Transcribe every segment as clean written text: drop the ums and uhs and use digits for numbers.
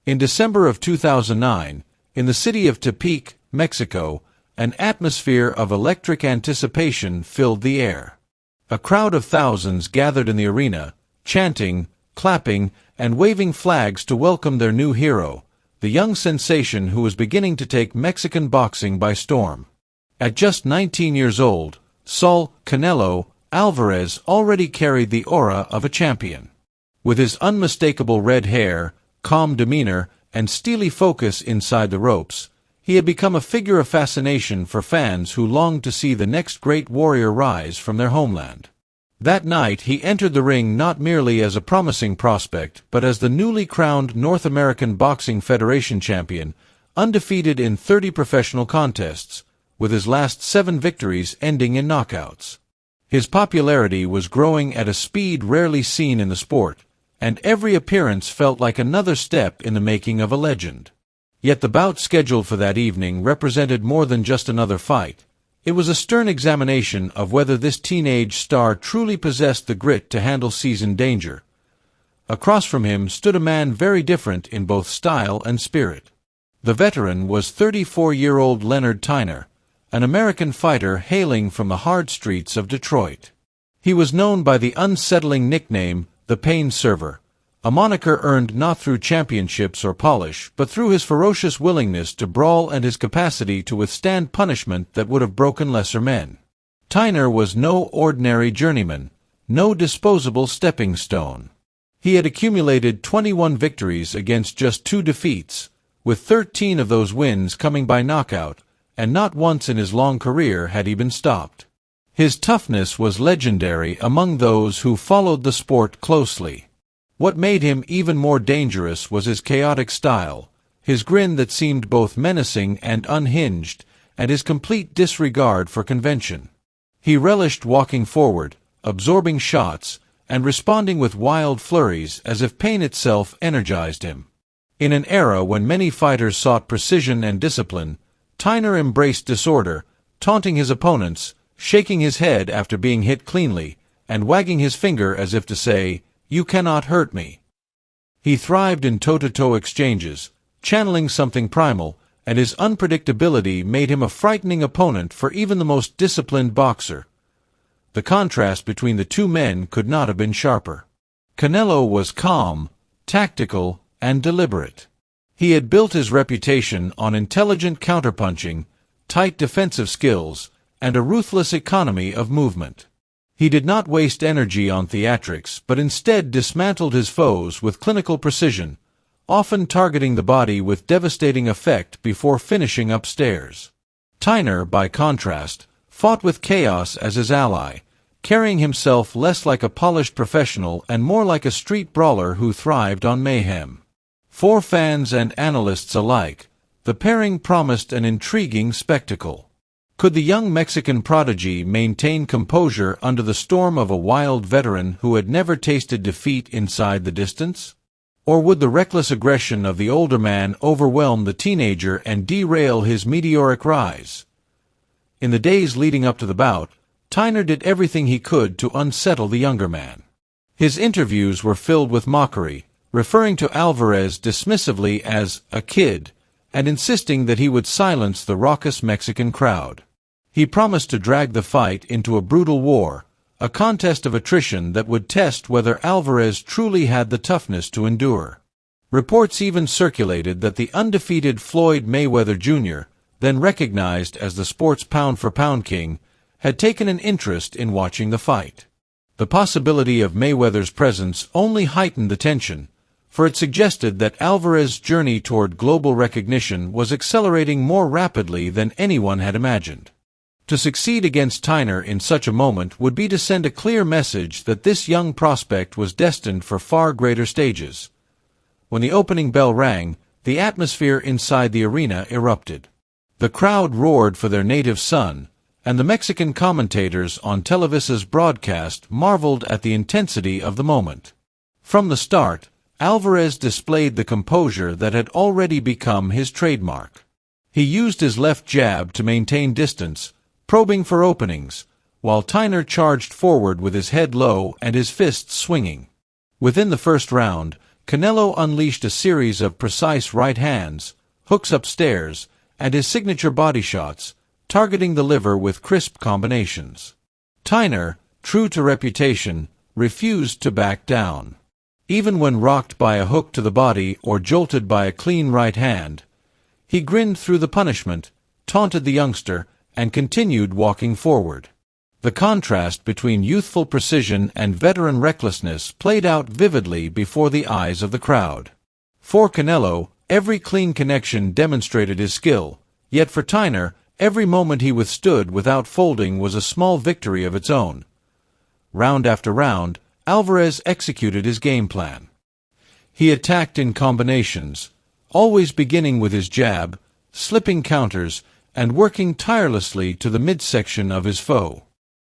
In December of 2009, in the city of Tepic, Mexico, an atmosphere of electric anticipation filled the air. A crowd of thousands gathered in the arena, chanting, clapping, and waving flags to welcome their new hero, the young sensation who was beginning to take Mexican boxing by storm. At just 19 years old, Saul Canelo Alvarez already carried the aura of a champion. With his unmistakable red hair, calm demeanor, and steely focus inside the ropes, he had become a figure of fascination for fans who longed to see the next great warrior rise from their homeland. That night he entered the ring not merely as a promising prospect, but as the newly crowned North American Boxing Federation champion, undefeated in 30 professional contests, with his last 7 victories ending in knockouts. His popularity was growing at a speed rarely seen in the sport, and every appearance felt like another step in the making of a legend. Yet the bout scheduled for that evening represented more than just another fight. It was a stern examination of whether this teenage star truly possessed the grit to handle seasoned danger. Across from him stood a man very different in both style and spirit. The veteran was 34-year-old Leonard Tyner, an American fighter hailing from the hard streets of Detroit. He was known by the unsettling nickname, the Pain Server, a moniker earned not through championships or polish, but through his ferocious willingness to brawl and his capacity to withstand punishment that would have broken lesser men. Tyner was no ordinary journeyman, no disposable stepping stone. He had accumulated 21 victories against just 2 defeats, with 13 of those wins coming by knockout, and not once in his long career had he been stopped. His toughness was legendary among those who followed the sport closely. What made him even more dangerous was his chaotic style, his grin that seemed both menacing and unhinged, and his complete disregard for convention. He relished walking forward, absorbing shots, and responding with wild flurries as if pain itself energized him. In an era when many fighters sought precision and discipline, Tyner embraced disorder, taunting his opponents, shaking his head after being hit cleanly, and wagging his finger as if to say, "You cannot hurt me." He thrived in toe-to-toe exchanges, channeling something primal, and his unpredictability made him a frightening opponent for even the most disciplined boxer. The contrast between the two men could not have been sharper. Canelo was calm, tactical, and deliberate. He had built his reputation on intelligent counterpunching, tight defensive skills, and a ruthless economy of movement. He did not waste energy on theatrics, but instead dismantled his foes with clinical precision, often targeting the body with devastating effect before finishing upstairs. Tyner, by contrast, fought with chaos as his ally, carrying himself less like a polished professional and more like a street brawler who thrived on mayhem. For fans and analysts alike, the pairing promised an intriguing spectacle. Could the young Mexican prodigy maintain composure under the storm of a wild veteran who had never tasted defeat inside the distance? Or would the reckless aggression of the older man overwhelm the teenager and derail his meteoric rise? In the days leading up to the bout, Tyner did everything he could to unsettle the younger man. His interviews were filled with mockery, referring to Alvarez dismissively as a kid, and insisting that he would silence the raucous Mexican crowd. He promised to drag the fight into a brutal war, a contest of attrition that would test whether Alvarez truly had the toughness to endure. Reports even circulated that the undefeated Floyd Mayweather Jr., then recognized as the sport's pound-for-pound king, had taken an interest in watching the fight. The possibility of Mayweather's presence only heightened the tension, for it suggested that Alvarez's journey toward global recognition was accelerating more rapidly than anyone had imagined. To succeed against Tyner in such a moment would be to send a clear message that this young prospect was destined for far greater stages. When the opening bell rang, the atmosphere inside the arena erupted. The crowd roared for their native son, and the Mexican commentators on Televisa's broadcast marveled at the intensity of the moment. From the start, Alvarez displayed the composure that had already become his trademark. He used his left jab to maintain distance, probing for openings, while Tyner charged forward with his head low and his fists swinging. Within the first round, Canelo unleashed a series of precise right hands, hooks upstairs, and his signature body shots, targeting the liver with crisp combinations. Tyner, true to reputation, refused to back down. Even when rocked by a hook to the body or jolted by a clean right hand, he grinned through the punishment, taunted the youngster, and continued walking forward. The contrast between youthful precision and veteran recklessness played out vividly before the eyes of the crowd. For Canelo, every clean connection demonstrated his skill, yet for Tyner, every moment he withstood without folding was a small victory of its own. Round after round, Alvarez executed his game plan. He attacked in combinations, always beginning with his jab, slipping counters, and working tirelessly to the midsection of his foe.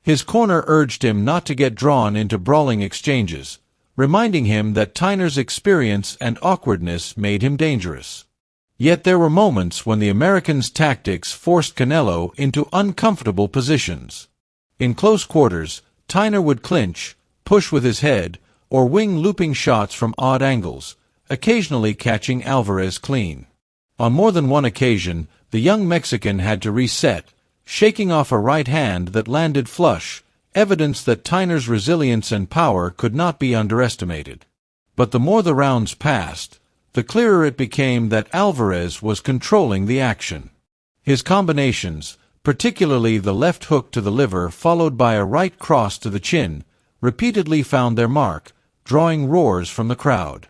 His corner urged him not to get drawn into brawling exchanges, reminding him that Tyner's experience and awkwardness made him dangerous. Yet there were moments when the American's tactics forced Canelo into uncomfortable positions. In close quarters, Tyner would clinch, push with his head, or wing looping shots from odd angles, occasionally catching Alvarez clean. On more than one occasion, the young Mexican had to reset, shaking off a right hand that landed flush, evidence that Tyner's resilience and power could not be underestimated. But the more the rounds passed, the clearer it became that Alvarez was controlling the action. His combinations, particularly the left hook to the liver followed by a right cross to the chin, repeatedly found their mark, drawing roars from the crowd.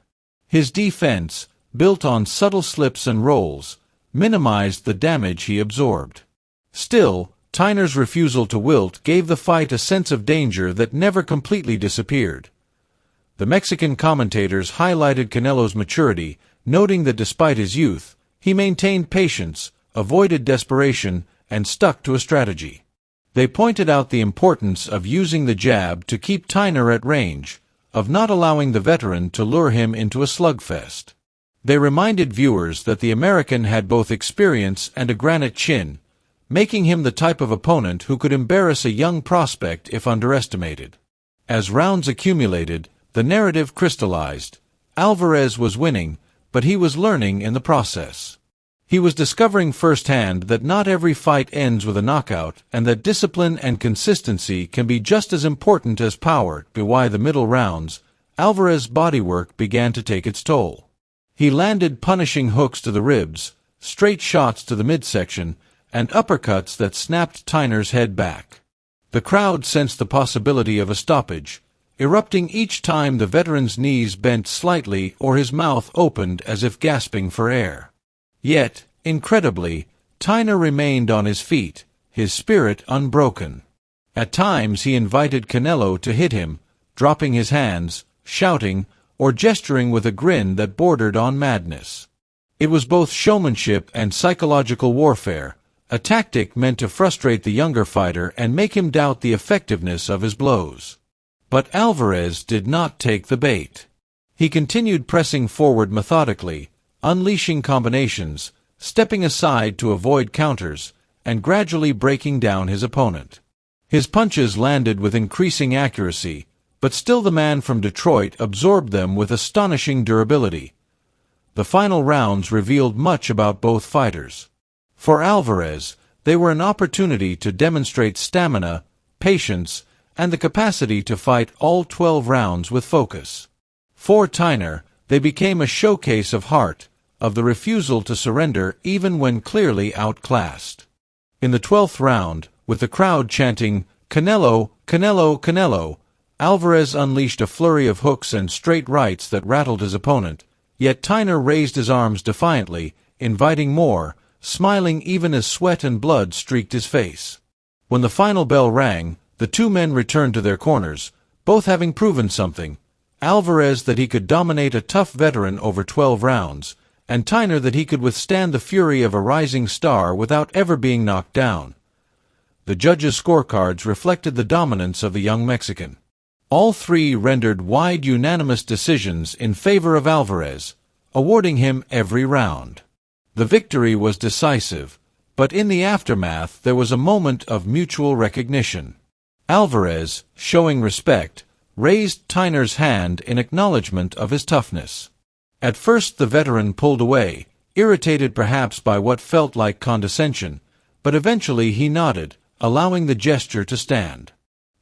His defense, built on subtle slips and rolls, minimized the damage he absorbed. Still, Tyner's refusal to wilt gave the fight a sense of danger that never completely disappeared. The Mexican commentators highlighted Canelo's maturity, noting that despite his youth, he maintained patience, avoided desperation, and stuck to a strategy. They pointed out the importance of using the jab to keep Tyner at range, of not allowing the veteran to lure him into a slugfest. They reminded viewers that the American had both experience and a granite chin, making him the type of opponent who could embarrass a young prospect if underestimated. As rounds accumulated, the narrative crystallized. Alvarez was winning, but he was learning in the process. He was discovering firsthand that not every fight ends with a knockout, and that discipline and consistency can be just as important as power. By the middle rounds, Alvarez's bodywork began to take its toll. He landed punishing hooks to the ribs, straight shots to the midsection, and uppercuts that snapped Tyner's head back. The crowd sensed the possibility of a stoppage, erupting each time the veteran's knees bent slightly or his mouth opened as if gasping for air. Yet, incredibly, Tyner remained on his feet, his spirit unbroken. At times he invited Canelo to hit him, dropping his hands, shouting, or gesturing with a grin that bordered on madness. It was both showmanship and psychological warfare, a tactic meant to frustrate the younger fighter and make him doubt the effectiveness of his blows. But Alvarez did not take the bait. He continued pressing forward methodically, unleashing combinations, stepping aside to avoid counters, and gradually breaking down his opponent. His punches landed with increasing accuracy, but still the man from Detroit absorbed them with astonishing durability. The final rounds revealed much about both fighters. For Alvarez, they were an opportunity to demonstrate stamina, patience, and the capacity to fight all 12 rounds with focus. For Tyner, they became a showcase of heart, of the refusal to surrender even when clearly outclassed. In the 12th round, with the crowd chanting, "Canelo, Canelo, Canelo," Alvarez unleashed a flurry of hooks and straight rights that rattled his opponent, yet Tyner raised his arms defiantly, inviting more, smiling even as sweat and blood streaked his face. When the final bell rang, the two men returned to their corners, both having proven something: Alvarez that he could dominate a tough veteran over 12 rounds, and Tyner that he could withstand the fury of a rising star without ever being knocked down. The judges' scorecards reflected the dominance of the young Mexican. All three rendered wide unanimous decisions in favor of Alvarez, awarding him every round. The victory was decisive, but in the aftermath there was a moment of mutual recognition. Alvarez, showing respect, raised Tyner's hand in acknowledgement of his toughness. At first the veteran pulled away, irritated perhaps by what felt like condescension, but eventually he nodded, allowing the gesture to stand.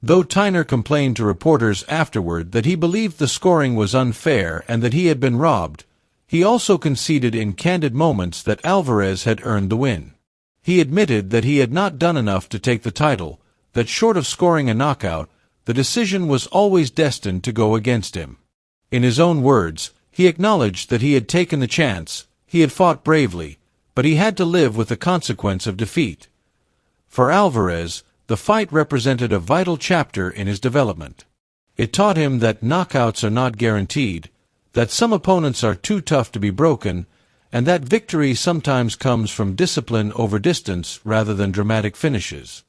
Though Tyner complained to reporters afterward that he believed the scoring was unfair and that he had been robbed, he also conceded in candid moments that Alvarez had earned the win. He admitted that he had not done enough to take the title, that short of scoring a knockout, the decision was always destined to go against him. In his own words, he acknowledged that he had taken the chance, he had fought bravely, but he had to live with the consequence of defeat. For Alvarez, the fight represented a vital chapter in his development. It taught him that knockouts are not guaranteed, that some opponents are too tough to be broken, and that victory sometimes comes from discipline over distance rather than dramatic finishes.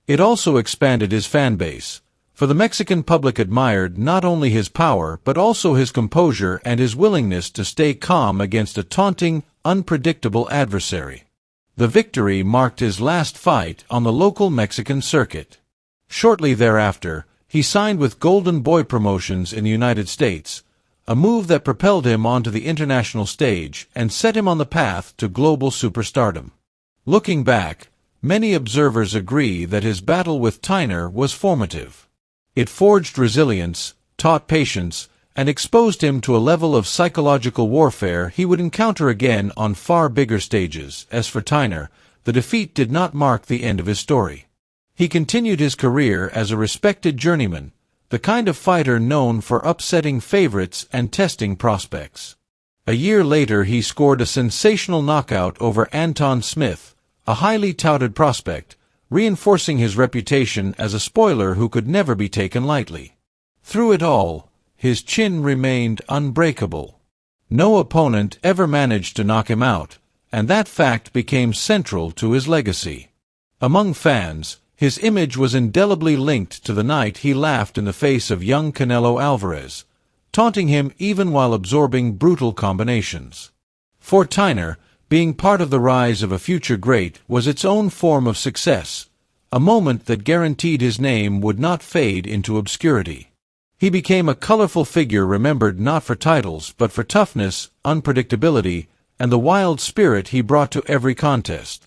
It also expanded his fan base, for the Mexican public admired not only his power but also his composure and his willingness to stay calm against a taunting, unpredictable adversary. The victory marked his last fight on the local Mexican circuit. Shortly thereafter, he signed with Golden Boy Promotions in the United States, a move that propelled him onto the international stage and set him on the path to global superstardom. Looking back, many observers agree that his battle with Tyner was formative. It forged resilience, taught patience, and exposed him to a level of psychological warfare he would encounter again on far bigger stages. As for Tyner, the defeat did not mark the end of his story. He continued his career as a respected journeyman, the kind of fighter known for upsetting favorites and testing prospects. A year later he scored a sensational knockout over Anton Smith, a highly touted prospect, reinforcing his reputation as a spoiler who could never be taken lightly. Through it all, his chin remained unbreakable. No opponent ever managed to knock him out, and that fact became central to his legacy. Among fans, his image was indelibly linked to the night he laughed in the face of young Canelo Alvarez, taunting him even while absorbing brutal combinations. For Tyner, being part of the rise of a future great was its own form of success, a moment that guaranteed his name would not fade into obscurity. He became a colorful figure remembered not for titles but for toughness, unpredictability, and the wild spirit he brought to every contest.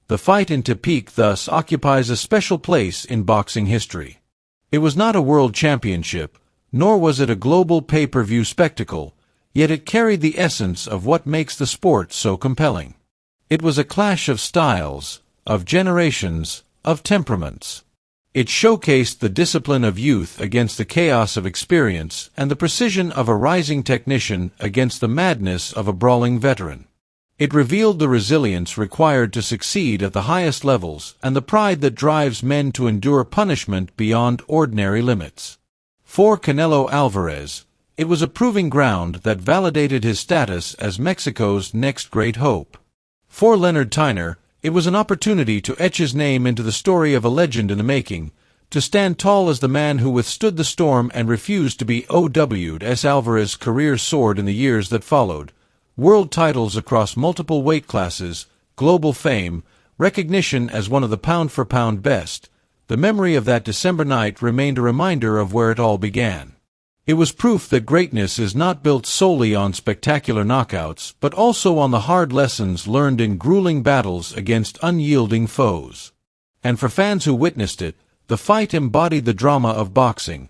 The fight in Tepic thus occupies a special place in boxing history. It was not a world championship, nor was it a global pay-per-view spectacle, yet it carried the essence of what makes the sport so compelling. It was a clash of styles, of generations, of temperaments. It showcased the discipline of youth against the chaos of experience and the precision of a rising technician against the madness of a brawling veteran. It revealed the resilience required to succeed at the highest levels and the pride that drives men to endure punishment beyond ordinary limits. For Canelo Alvarez, it was a proving ground that validated his status as Mexico's next great hope. For Leonard Tyner, it was an opportunity to etch his name into the story of a legend in the making, to stand tall as the man who withstood the storm and refused to be OW'd as Alvarez's career soared in the years that followed. World titles across multiple weight classes, global fame, recognition as one of the pound-for-pound best. The memory of that December night remained a reminder of where it all began. It was proof that greatness is not built solely on spectacular knockouts, but also on the hard lessons learned in grueling battles against unyielding foes. And for fans who witnessed it, the fight embodied the drama of boxing.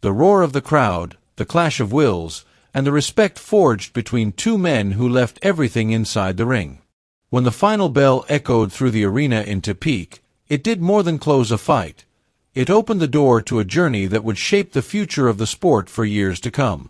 The roar of the crowd, the clash of wills, and the respect forged between two men who left everything inside the ring. When the final bell echoed through the arena in Tepic, it did more than close a fight. It opened the door to a journey that would shape the future of the sport for years to come.